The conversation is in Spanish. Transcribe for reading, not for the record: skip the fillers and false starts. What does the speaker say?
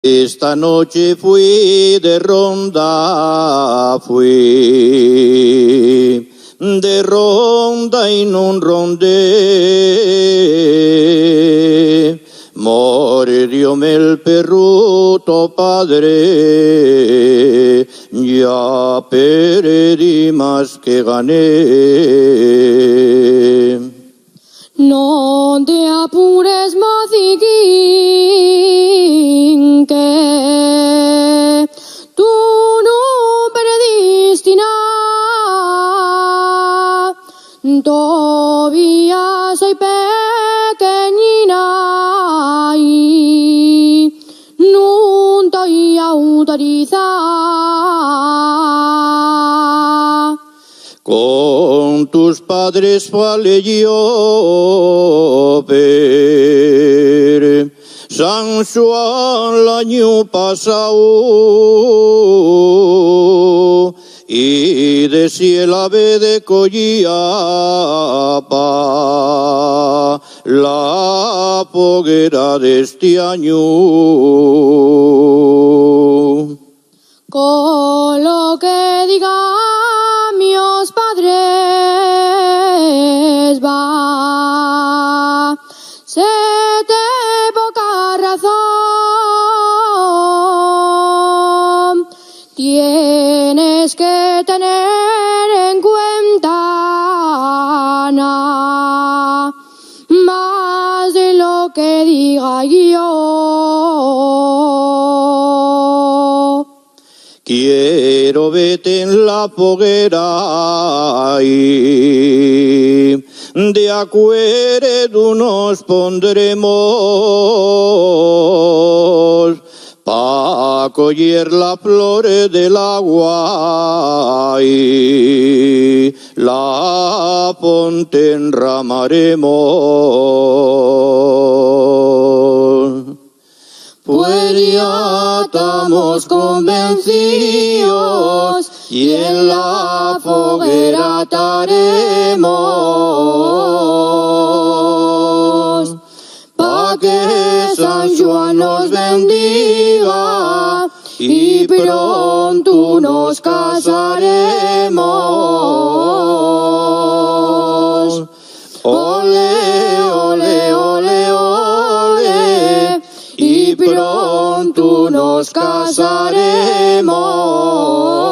Esta noche fui de ronda y non rondé. Morióme el perruto padre, ya perdí más que gané. No te apures, mociquín, que tú no perdiste nada. Todavía soy pequeñina y no estoy autorizada. Con tus padres vale yo ver San Juan el año pasado y decía el ave de Collapa la poguera de este año. Con lo que digan mis padres va, se te poca razón. Tienes que tener en cuenta nada más de lo que diga yo. Quiero verte en la foguera y de acuerdo nos pondremos pa' coger la flor del agua y la ponte enramaremos. Pues ya estamos convencidos y en la foguera estaremos, pa' que San Juan nos bendiga y pronto nos casaremos. Ole, ole, ole, ole, y pronto nos casaremos.